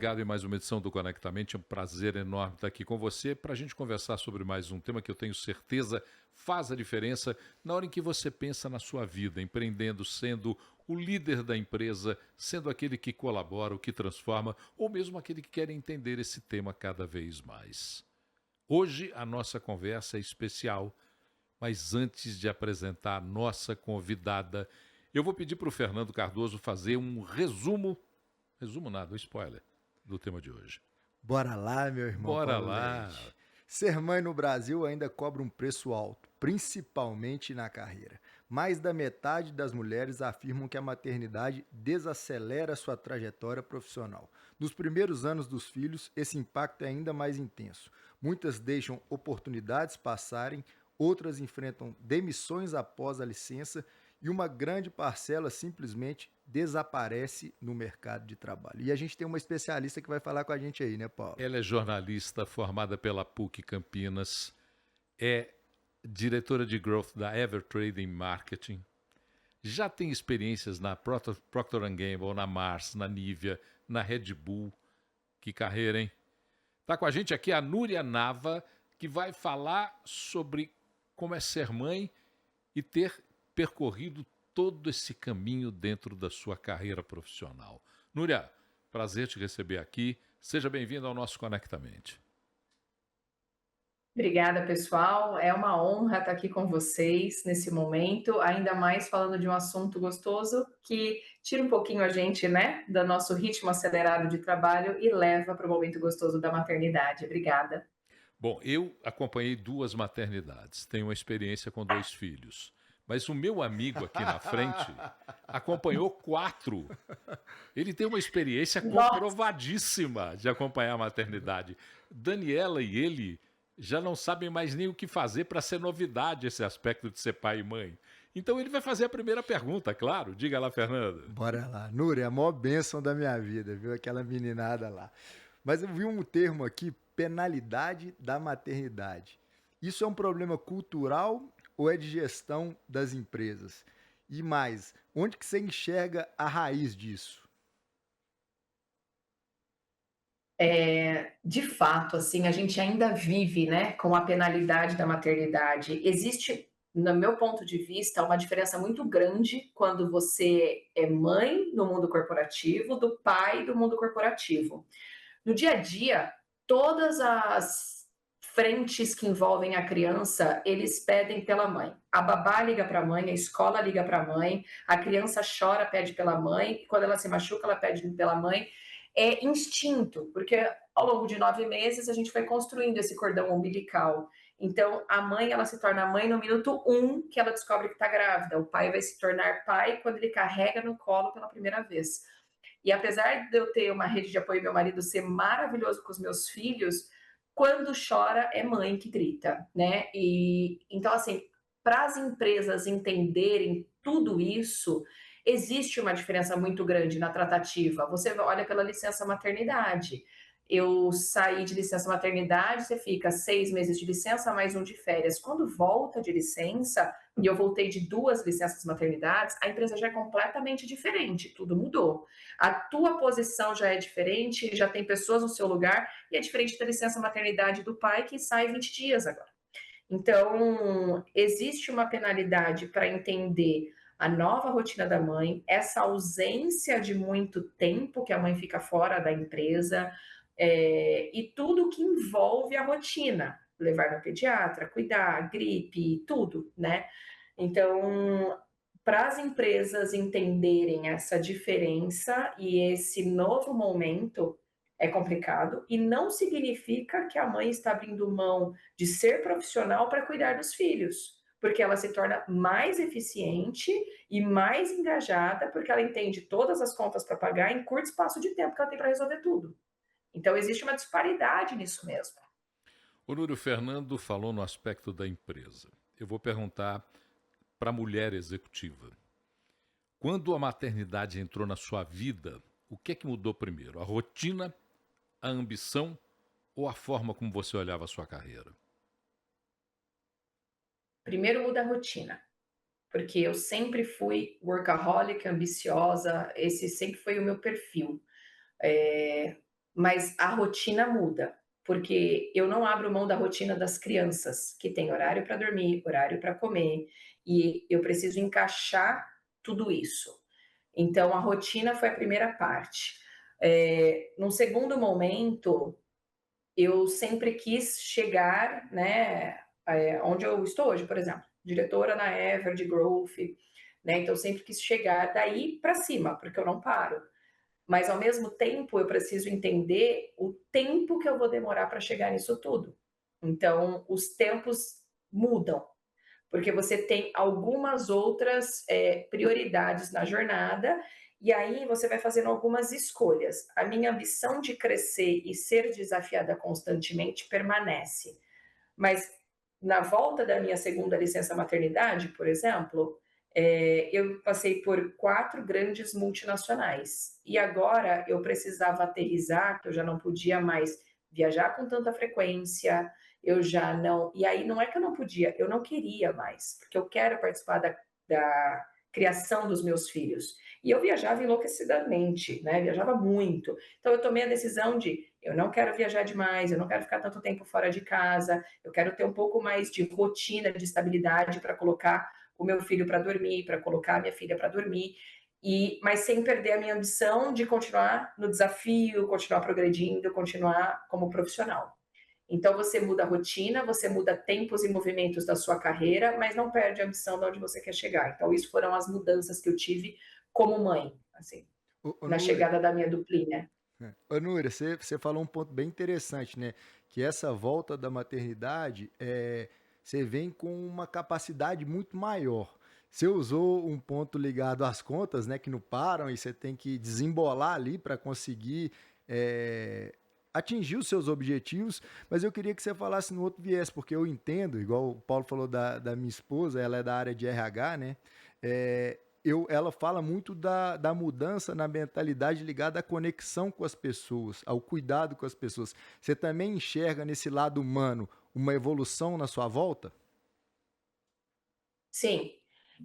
ligado em mais uma edição do Conectamente. É um prazer enorme estar aqui com você para a gente conversar sobre mais um tema que eu tenho certeza faz a diferença na hora em que você pensa na sua vida, empreendendo, sendo o líder da empresa, sendo aquele que colabora, o que transforma, ou mesmo aquele que quer entender esse tema cada vez mais. Hoje a nossa conversa é especial, mas antes de apresentar a nossa convidada, eu vou pedir para o Fernando Cardoso fazer um resumo nada, um spoiler do tema de hoje. Bora lá, meu irmão Bora Paulo lá. Leite. Ser mãe no Brasil ainda cobra um preço alto, principalmente na carreira. Mais da metade das mulheres afirmam que a maternidade desacelera sua trajetória profissional. Nos primeiros anos dos filhos, esse impacto é ainda mais intenso. Muitas deixam oportunidades passarem, outras enfrentam demissões após a licença e uma grande parcela simplesmente desaparece no mercado de trabalho. E a gente tem uma especialista que vai falar com a gente aí, né, Paulo? Ela é jornalista formada pela PUC Campinas, é diretora de growth da Evertrade em marketing, já tem experiências na Procter Gamble, na Mars, na Nivea, na Red Bull. Que carreira, hein? Está com a gente aqui a Núria Nava, que vai falar sobre como é ser mãe e ter percorrido todo esse caminho dentro da sua carreira profissional. Núria, prazer te receber aqui. Seja bem-vindo ao nosso Conectamente. Obrigada, pessoal. É uma honra estar aqui com vocês nesse momento, ainda mais falando de um assunto gostoso que tira um pouquinho a gente, né, do nosso ritmo acelerado de trabalho e leva para o momento gostoso da maternidade. Obrigada. Bom, eu acompanhei 2 maternidades, tenho uma experiência com 2 filhos. Mas o meu amigo aqui na frente acompanhou 4. Ele tem uma experiência Nossa, comprovadíssima de acompanhar a maternidade. Daniela e ele já não sabem mais nem o que fazer para ser novidade esse aspecto de ser pai e mãe. Então ele vai fazer a primeira pergunta, claro. Diga lá, Fernanda. Bora lá. Núria, a maior bênção da minha vida, viu? Aquela meninada lá. Mas eu vi um termo aqui, penalidade da maternidade. Isso é um problema cultural ou é de gestão das empresas? E mais, onde que você enxerga a raiz disso? de fato, assim, a gente ainda vive, né, com a penalidade da maternidade. Existe, no meu ponto de vista, uma diferença muito grande quando você é mãe no mundo corporativo do pai do mundo corporativo. No dia a dia, todas as frentes que envolvem a criança, eles pedem pela mãe. A babá liga para a mãe, a escola liga para a mãe, a criança chora, pede pela mãe, e quando ela se machuca, ela pede pela mãe. É instinto, porque ao longo de 9 meses a gente foi construindo esse cordão umbilical. Então, a mãe, ela se torna mãe no minuto 1 que ela descobre que está grávida. O pai vai se tornar pai quando ele carrega no colo pela primeira vez. E apesar de eu ter uma rede de apoio e meu marido ser maravilhoso com os meus filhos, quando chora é mãe que grita, né? E então assim, para as empresas entenderem tudo isso, existe uma diferença muito grande na tratativa. Você olha pela licença maternidade. Eu saí de licença maternidade, você fica 6 meses de licença, mais um de férias. Quando volta de licença, e eu voltei de 2 licenças maternidades, a empresa já é completamente diferente, tudo mudou. A tua posição já é diferente, já tem pessoas no seu lugar, e é diferente da licença maternidade do pai, que sai 20 dias agora. Então, existe uma penalidade para entender a nova rotina da mãe, essa ausência de muito tempo que a mãe fica fora da empresa, e tudo que envolve a rotina, levar no pediatra, cuidar, gripe, tudo, né? Então, para as empresas entenderem essa diferença e esse novo momento, é complicado, e não significa que a mãe está abrindo mão de ser profissional para cuidar dos filhos, porque ela se torna mais eficiente e mais engajada, porque ela entende todas as contas para pagar em curto espaço de tempo que ela tem para resolver tudo. Então, existe uma disparidade nisso mesmo. O Núrio Fernando falou no aspecto da empresa. Eu vou perguntar para a mulher executiva. Quando a maternidade entrou na sua vida, o que é que mudou primeiro? A rotina, a ambição ou a forma como você olhava a sua carreira? Primeiro muda a rotina, porque eu sempre fui workaholic, ambiciosa, esse sempre foi o meu perfil. mas a rotina muda, porque eu não abro mão da rotina das crianças, que tem horário para dormir, horário para comer, e eu preciso encaixar tudo isso. Então, a rotina foi a primeira parte. Num segundo momento, eu sempre quis chegar, né, onde eu estou hoje, por exemplo, diretora na Ever de Growth, né? Então, eu sempre quis chegar daí para cima, porque eu não paro. Mas, ao mesmo tempo, eu preciso entender o tempo que eu vou demorar para chegar nisso tudo. Então, os tempos mudam, porque você tem algumas outras prioridades na jornada, e aí você vai fazendo algumas escolhas. A minha ambição de crescer e ser desafiada constantemente permanece, mas na volta da minha segunda licença maternidade, por exemplo, eu passei por 4 grandes multinacionais. E agora eu precisava aterrizar, que eu já não podia mais viajar com tanta frequência, eu já não. E aí não é que eu não podia, eu não queria mais, porque eu quero participar da criação dos meus filhos. E eu viajava enlouquecidamente, né? Viajava muito. Então eu tomei a decisão de eu não quero viajar demais, eu não quero ficar tanto tempo fora de casa, eu quero ter um pouco mais de rotina, de estabilidade para colocar o meu filho para dormir, para colocar a minha filha para dormir, mas sem perder a minha ambição de continuar no desafio, continuar progredindo, continuar como profissional. Então você muda a rotina, você muda tempos e movimentos da sua carreira, mas não perde a ambição de onde você quer chegar. Então isso foram as mudanças que eu tive como mãe, assim, Ô, na Núria, chegada da minha duplinha. Ô, Núria, você falou um ponto bem interessante, né? Que essa volta da maternidade, você vem com uma capacidade muito maior. Você usou um ponto ligado às contas, né? Que não param e você tem que desembolar ali para conseguir é, atingir os seus objetivos. Mas eu queria que você falasse no outro viés, porque eu entendo, igual o Paulo falou da minha esposa, ela é da área de RH, né? Ela fala muito da mudança na mentalidade ligada à conexão com as pessoas, ao cuidado com as pessoas. Você também enxerga nesse lado humano uma evolução na sua volta? Sim,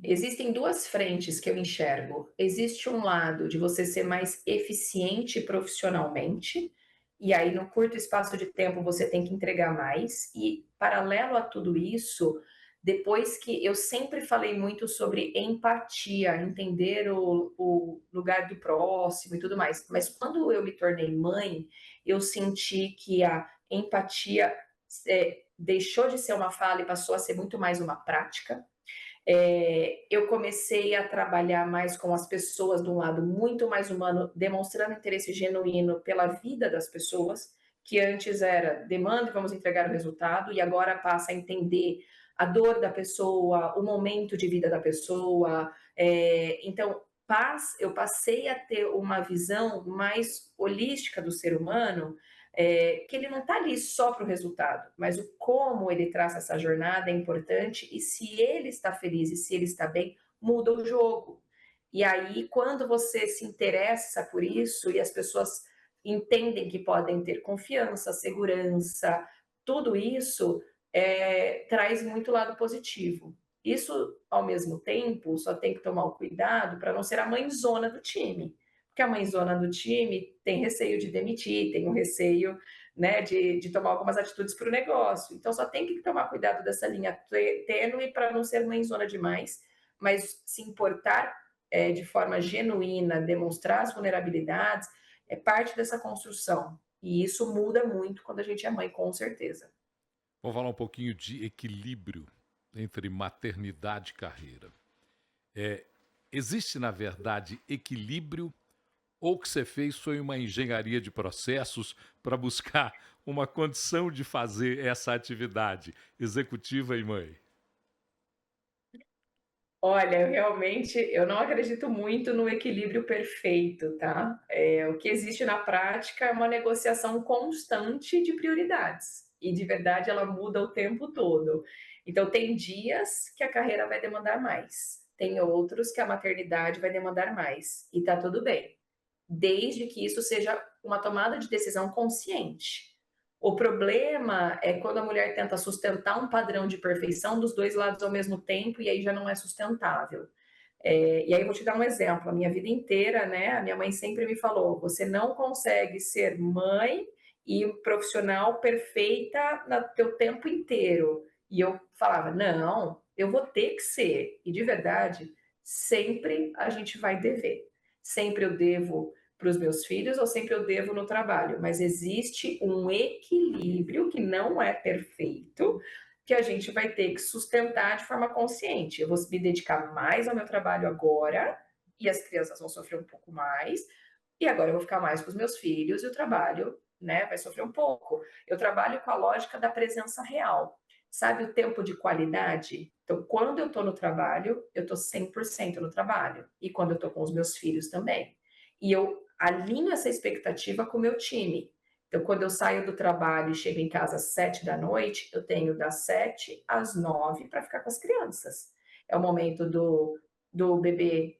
existem 2 frentes que eu enxergo. Existe um lado de você ser mais eficiente profissionalmente, e aí no curto espaço de tempo você tem que entregar mais, e paralelo a tudo isso, depois que eu sempre falei muito sobre empatia, entender o lugar do próximo e tudo mais, mas quando eu me tornei mãe, eu senti que a empatia, deixou de ser uma fala e passou a ser muito mais uma prática. Eu comecei a trabalhar mais com as pessoas de um lado muito mais humano, demonstrando interesse genuíno pela vida das pessoas, que antes era demanda e vamos entregar o resultado, e agora passa a entender a dor da pessoa, o momento de vida da pessoa. Então, eu passei a ter uma visão mais holística do ser humano, que ele não está ali só para o resultado, mas o como ele traça essa jornada é importante, e se ele está feliz e se ele está bem, muda o jogo. E aí, quando você se interessa por isso e as pessoas entendem que podem ter confiança, segurança, tudo isso traz muito lado positivo. Isso, ao mesmo tempo, só tem que tomar o cuidado para não ser a mãezona do time, porque a mãezona do time tem receio de demitir, tem um receio, né, de tomar algumas atitudes para o negócio. Então, só tem que tomar cuidado dessa linha tênue para não ser mãezona demais, mas se importar de forma genuína, demonstrar as vulnerabilidades, é parte dessa construção. E isso muda muito quando a gente é mãe, com certeza. Vamos falar um pouquinho de equilíbrio entre maternidade e carreira. Existe, na verdade, equilíbrio ou o que você fez foi uma engenharia de processos para buscar uma condição de fazer essa atividade executiva e mãe? Olha, eu não acredito muito no equilíbrio perfeito, tá? O que existe na prática é uma negociação constante de prioridades. E de verdade ela muda o tempo todo. Então tem dias que a carreira vai demandar mais, tem outros que a maternidade vai demandar mais. E tá tudo bem, desde que isso seja uma tomada de decisão consciente. O problema é quando a mulher tenta sustentar um padrão de perfeição dos dois lados ao mesmo tempo, e aí já não é sustentável. E aí eu vou te dar um exemplo, a minha vida inteira, né, a minha mãe sempre me falou: "Você não consegue ser mãe e profissional perfeita no teu tempo inteiro". E eu falava: "Não, eu vou ter que ser". E de verdade, sempre a gente vai dever. Sempre eu devo para os meus filhos ou sempre eu devo no trabalho, mas existe um equilíbrio que não é perfeito, que a gente vai ter que sustentar de forma consciente. Eu vou me dedicar mais ao meu trabalho agora, e as crianças vão sofrer um pouco mais, e agora eu vou ficar mais com os meus filhos e o trabalho, né, vai sofrer um pouco. Eu trabalho com a lógica da presença real. Sabe o tempo de qualidade? Então, quando eu estou no trabalho, eu estou 100% no trabalho. E quando eu estou com os meus filhos também. E eu alinho essa expectativa com o meu time. Então, quando eu saio do trabalho e chego em casa às 7 da noite, eu tenho das 7 às 9 para ficar com as crianças. É o momento do bebê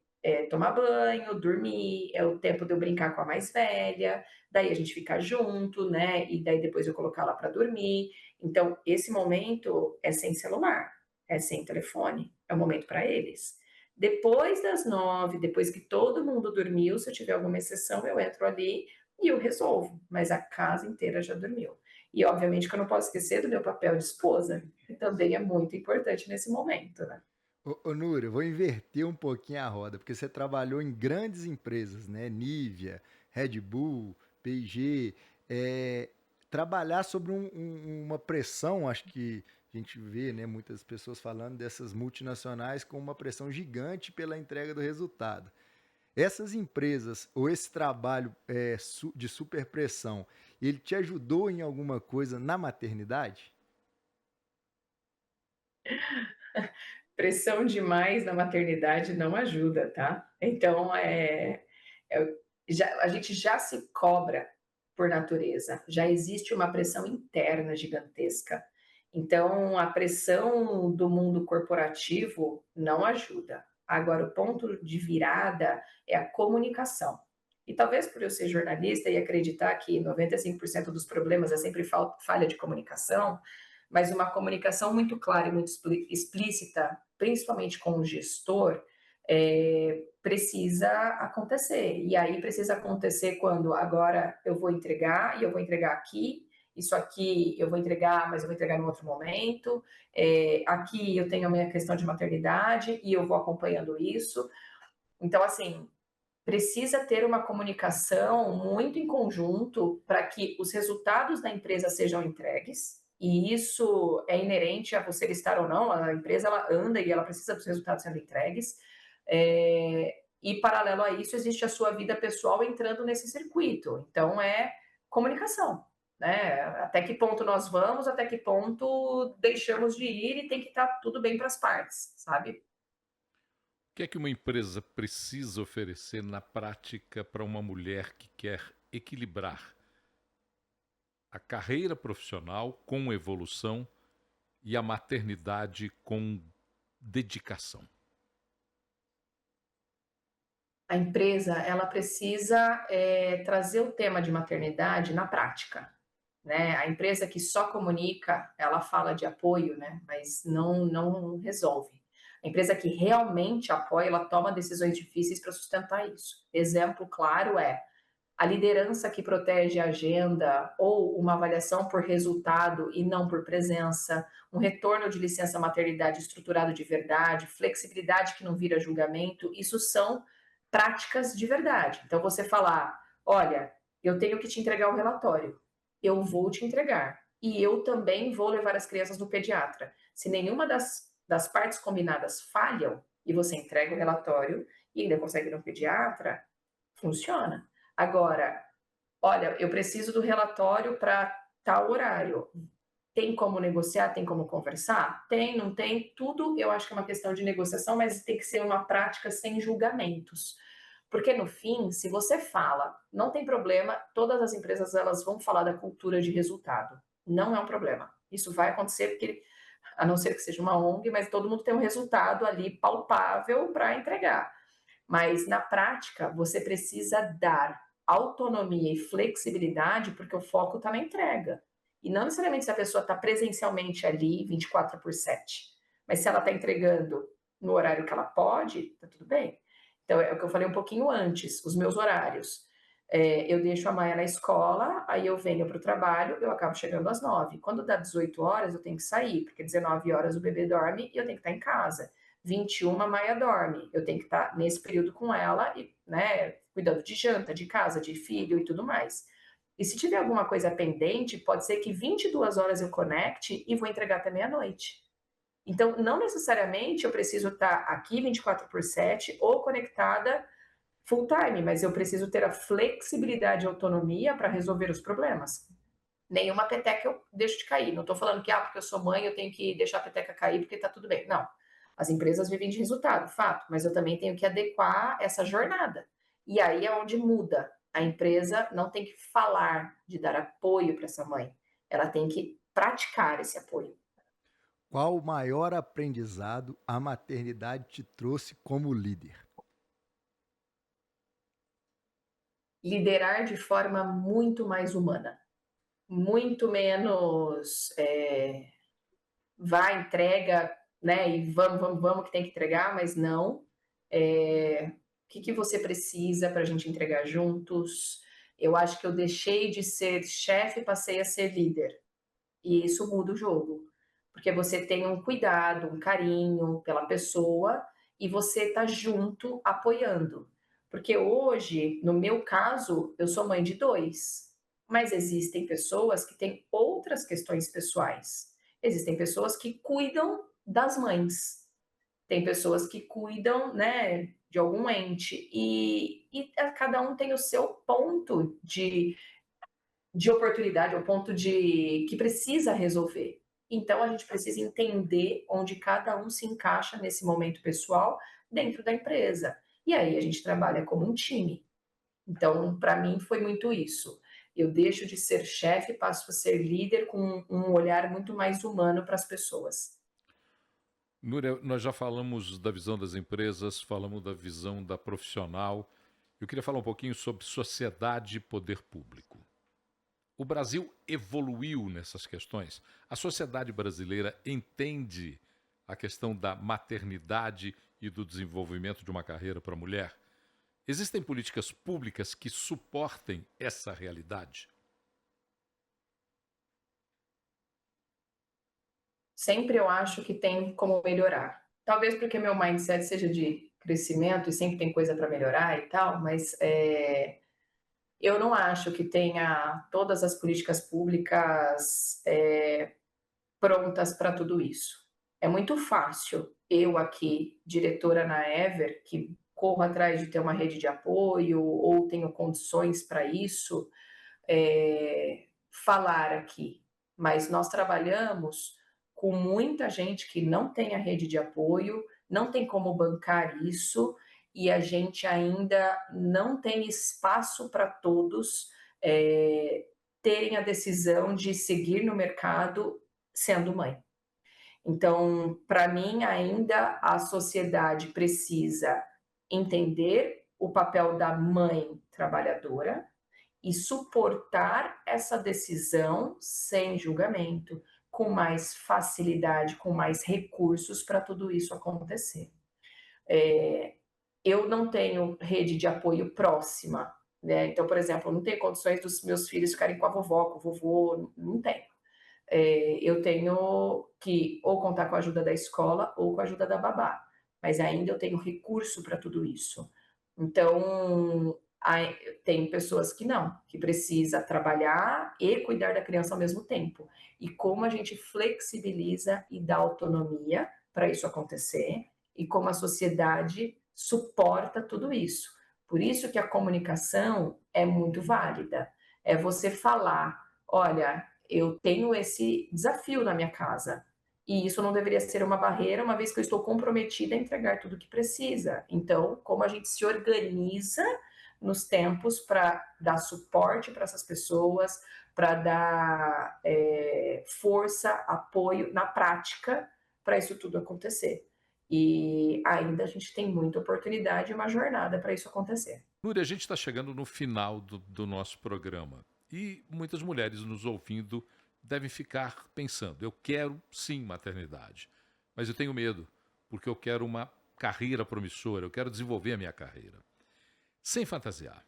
tomar banho, dormir, é o tempo de eu brincar com a mais velha, daí a gente fica junto, né? E daí depois eu colocar ela para dormir. Então, esse momento é sem celular, é sem telefone, é o momento para eles. Depois das 9, depois que todo mundo dormiu, se eu tiver alguma exceção, eu entro ali e eu resolvo, mas a casa inteira já dormiu. E obviamente que eu não posso esquecer do meu papel de esposa, que também é muito importante nesse momento, né? Ô Núria, eu vou inverter um pouquinho a roda, porque você trabalhou em grandes empresas, né? Nivea, Red Bull, P&G. é, Trabalhar sobre uma pressão, acho que a gente vê, né, muitas pessoas falando dessas multinacionais com uma pressão gigante pela entrega do resultado. Essas empresas ou esse trabalho de superpressão, ele te ajudou em alguma coisa na maternidade? Pressão demais na maternidade não ajuda, tá? Então, a gente já se cobra por natureza, já existe uma pressão interna gigantesca. Então, a pressão do mundo corporativo não ajuda. Agora, o ponto de virada é a comunicação. E talvez por eu ser jornalista e acreditar que 95% dos problemas é sempre falha de comunicação, mas uma comunicação muito clara e muito explícita, principalmente com o gestor, precisa acontecer. E aí precisa acontecer quando agora eu vou entregar e eu vou entregar aqui, isso aqui eu vou entregar, mas eu vou entregar em outro momento. Aqui eu tenho a minha questão de maternidade e eu vou acompanhando isso. Então, assim, precisa ter uma comunicação muito em conjunto para que os resultados da empresa sejam entregues. E isso é inerente a você estar ou não. A empresa ela anda e ela precisa dos resultados sendo entregues. E paralelo a isso existe a sua vida pessoal entrando nesse circuito. Então é comunicação, né? Até que ponto nós vamos, até que ponto deixamos de ir e tem que estar tudo bem para as partes, sabe? O que é que uma empresa precisa oferecer na prática para uma mulher que quer equilibrar a carreira profissional com evolução e a maternidade com dedicação? A empresa ela precisa trazer o tema de maternidade na prática, né? A empresa que só comunica, ela fala de apoio, né? Mas não resolve. A empresa que realmente apoia, ela toma decisões difíceis para sustentar isso. Exemplo claro é a liderança que protege a agenda ou uma avaliação por resultado e não por presença, um retorno de licença maternidade estruturado de verdade, flexibilidade que não vira julgamento, isso são práticas de verdade. Então você falar, olha, eu tenho que te entregar o relatório, eu vou te entregar e eu também vou levar as crianças no pediatra. Se nenhuma das partes combinadas falham e você entrega o relatório e ainda consegue ir no pediatra, funciona. Agora, olha, eu preciso do relatório para tal horário. Tem como negociar? Tem como conversar? Tem, não tem? Tudo eu acho que é uma questão de negociação, mas tem que ser uma prática sem julgamentos. Porque no fim, se você fala, não tem problema, todas as empresas elas vão falar da cultura de resultado. Não é um problema. Isso vai acontecer porque, a não ser que seja uma ONG, mas todo mundo tem um resultado ali palpável para entregar. Mas na prática, você precisa dar autonomia e flexibilidade, porque o foco está na entrega. E não necessariamente se a pessoa está presencialmente ali 24/7, mas se ela está entregando no horário que ela pode, tá tudo bem. Então, é o que eu falei um pouquinho antes, os meus horários. Eu deixo a Maia na escola, aí eu venho para o trabalho, eu acabo chegando às 9. Quando dá 18 horas, eu tenho que sair, porque 19 horas o bebê dorme e eu tenho que estar em casa. 21, a Maia dorme, eu tenho que estar nesse período com ela, e, né, cuidando de janta, de casa, de filho e tudo mais. E se tiver alguma coisa pendente, pode ser que 22 horas eu conecte e vou entregar até meia-noite. Então, não necessariamente eu preciso estar aqui 24/7 ou conectada full time, mas eu preciso ter a flexibilidade e autonomia para resolver os problemas. Nenhuma peteca eu deixo de cair. Não estou falando que, porque eu sou mãe, eu tenho que deixar a peteca cair porque está tudo bem. Não. As empresas vivem de resultado, fato, mas eu também tenho que adequar essa jornada. E aí é onde muda. A empresa não tem que falar de dar apoio para essa mãe, ela tem que praticar esse apoio. Qual o maior aprendizado a maternidade te trouxe como líder? Liderar de forma muito mais humana, muito menos vai, entrega, né? E vamos que tem que entregar, mas não. O que você precisa para a gente entregar juntos? Eu acho que eu deixei de ser chefe e passei a ser líder. E isso muda o jogo. Porque você tem um cuidado, um carinho pela pessoa e você tá junto apoiando. Porque hoje, no meu caso, eu sou mãe de 2, mas existem pessoas que têm outras questões pessoais. Existem pessoas que cuidam das mães, tem pessoas que cuidam, né, de algum ente, e cada um tem o seu ponto de oportunidade, o ponto de que precisa resolver. Então a gente precisa entender onde cada um se encaixa nesse momento pessoal dentro da empresa. E aí a gente trabalha como um time. Então, para mim foi muito isso. Eu deixo de ser chefe e passo a ser líder com um olhar muito mais humano para as pessoas. Núria, nós já falamos da visão das empresas, falamos da visão da profissional. Eu queria falar um pouquinho sobre sociedade e poder público. O Brasil evoluiu nessas questões. A sociedade brasileira entende a questão da maternidade e do desenvolvimento de uma carreira para a mulher. Existem políticas públicas que suportem essa realidade? Sempre eu acho que tem como melhorar. Talvez porque meu mindset seja de crescimento e sempre tem coisa para melhorar e tal, mas eu não acho que tenha todas as políticas públicas prontas para tudo isso. É muito fácil eu aqui, diretora na Ever, que corro atrás de ter uma rede de apoio ou tenho condições para isso, falar aqui. Mas nós trabalhamos com muita gente que não tem a rede de apoio, não tem como bancar isso, e a gente ainda não tem espaço para todos terem a decisão de seguir no mercado sendo mãe. Então, para mim, ainda a sociedade precisa entender o papel da mãe trabalhadora e suportar essa decisão sem julgamento, com mais facilidade, com mais recursos para tudo isso acontecer. Eu não tenho rede de apoio próxima, né? Então, por exemplo, eu não tenho condições dos meus filhos ficarem com a vovó, com o vovô, não tenho. Eu tenho que ou contar com a ajuda da escola ou com a ajuda da babá, mas ainda eu tenho recurso para tudo isso. Então, tem pessoas que não, que precisa trabalhar e cuidar da criança ao mesmo tempo. E como a gente flexibiliza e dá autonomia para isso acontecer, e como a sociedade suporta tudo isso. Por isso que a comunicação é muito válida. É você falar, olha, eu tenho esse desafio na minha casa. E isso não deveria ser uma barreira, uma vez que eu estou comprometida a entregar tudo o que precisa. Então, como a gente se organiza nos tempos para dar suporte para essas pessoas, para dar força, apoio na prática para isso tudo acontecer. E ainda a gente tem muita oportunidade e uma jornada para isso acontecer. Núria, a gente está chegando no final do nosso programa e muitas mulheres nos ouvindo devem ficar pensando: eu quero sim maternidade, mas eu tenho medo, porque eu quero uma carreira promissora, eu quero desenvolver a minha carreira. Sem fantasiar,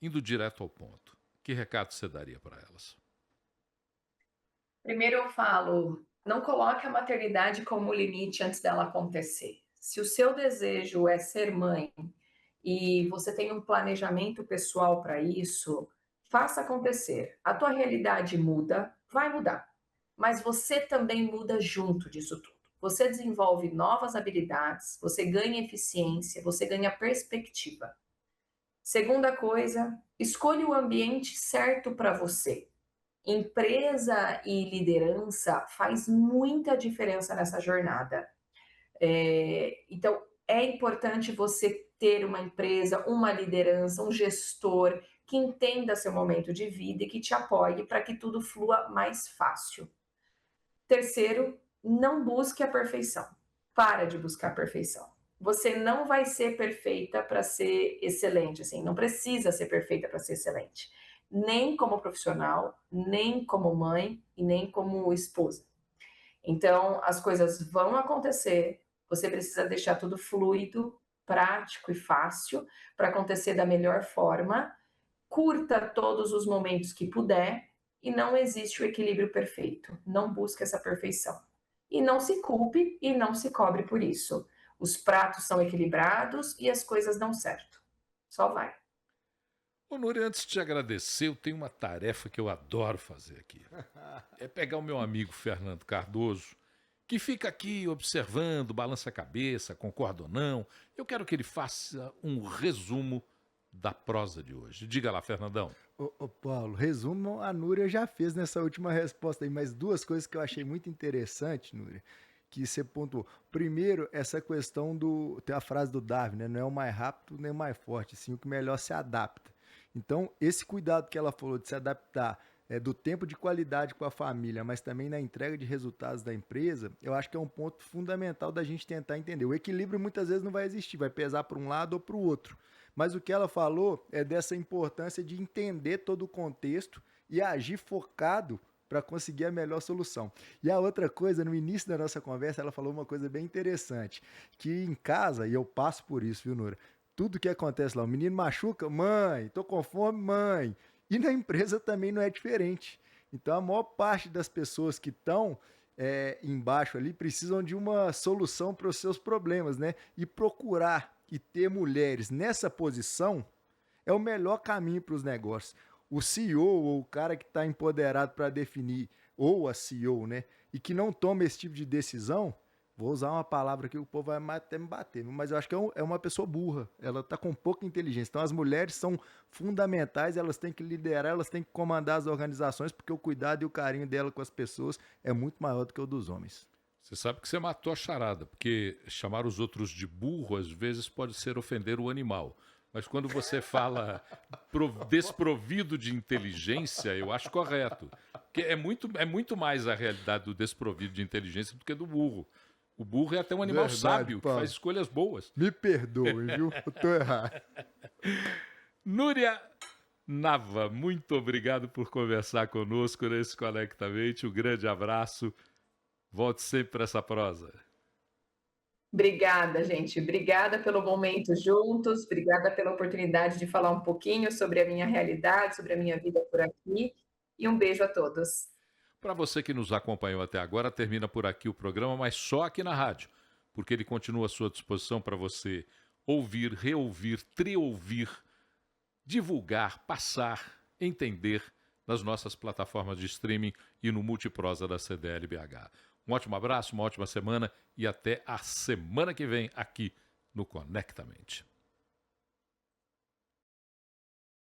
indo direto ao ponto, que recado você daria para elas? Primeiro eu falo, não coloque a maternidade como limite antes dela acontecer. Se o seu desejo é ser mãe e você tem um planejamento pessoal para isso, faça acontecer. A tua realidade muda, vai mudar, mas você também muda junto disso tudo. Você desenvolve novas habilidades, você ganha eficiência, você ganha perspectiva. Segunda coisa, escolha o ambiente certo para você. Empresa e liderança faz muita diferença nessa jornada. Então, é importante você ter uma empresa, uma liderança, um gestor que entenda seu momento de vida e que te apoie para que tudo flua mais fácil. Terceiro, não busque a perfeição. Para de buscar a perfeição. Você não vai ser perfeita para ser excelente, assim, não precisa ser perfeita para ser excelente. Nem como profissional, nem como mãe e nem como esposa. Então, as coisas vão acontecer, você precisa deixar tudo fluido, prático e fácil para acontecer da melhor forma. Curta todos os momentos que puder e não existe o equilíbrio perfeito. Não busque essa perfeição. E não se culpe e não se cobre por isso. Os pratos são equilibrados e as coisas dão certo. Só vai. Ô, Núria, antes de te agradecer, eu tenho uma tarefa que eu adoro fazer aqui. É pegar o meu amigo Fernando Cardoso, que fica aqui observando, balança a cabeça, concorda ou não. Eu quero que ele faça um resumo da prosa de hoje. Diga lá, Fernandão. Ô, Paulo, resumo, a Núria já fez nessa última resposta aí, mas duas coisas que eu achei muito interessante, Núria, que você pontuou. Primeiro, essa questão do... Tem a frase do Darwin, né? Não é o mais rápido nem o mais forte, sim o que melhor se adapta. Então, esse cuidado que ela falou de se adaptar do tempo de qualidade com a família, mas também na entrega de resultados da empresa, eu acho que é um ponto fundamental da gente tentar entender. O equilíbrio muitas vezes não vai existir, vai pesar para um lado ou para o outro. Mas o que ela falou é dessa importância de entender todo o contexto e agir focado para conseguir a melhor solução. E a outra coisa, no início da nossa conversa, ela falou uma coisa bem interessante, que em casa, e eu passo por isso, viu, Nura? Tudo que acontece lá, o menino machuca, mãe, tô com fome, mãe. E na empresa também não é diferente. Então a maior parte das pessoas que estão embaixo ali precisam de uma solução para os seus problemas, né? E procurar e ter mulheres nessa posição é o melhor caminho para os negócios. O CEO ou o cara que está empoderado para definir, ou a CEO, né? E que não toma esse tipo de decisão, vou usar uma palavra que o povo vai até me bater, mas eu acho que é uma pessoa burra. Ela está com pouca inteligência. Então as mulheres são fundamentais, elas têm que liderar, elas têm que comandar as organizações, porque o cuidado e o carinho dela com as pessoas é muito maior do que o dos homens. Você sabe que você matou a charada, porque chamar os outros de burro às vezes pode ser ofender o animal. Mas quando você fala desprovido de inteligência, eu acho correto. Porque é muito mais a realidade do desprovido de inteligência do que do burro. O burro é até um animal sábio, que faz escolhas boas. Me perdoe, viu? Eu tô errado. Núria Nava, muito obrigado por conversar conosco nesse Conectamente. Um grande abraço. Volte sempre para essa prosa. Obrigada, gente. Obrigada pelo momento juntos. Obrigada pela oportunidade de falar um pouquinho sobre a minha realidade, sobre a minha vida por aqui. E um beijo a todos. Para você que nos acompanhou até agora, termina por aqui o programa, mas só aqui na rádio, porque ele continua à sua disposição para você ouvir, reouvir, treouvir, divulgar, passar, entender nas nossas plataformas de streaming e no Multiprosa da CDL-BH. Um ótimo abraço, uma ótima semana e até a semana que vem aqui no Conectamente.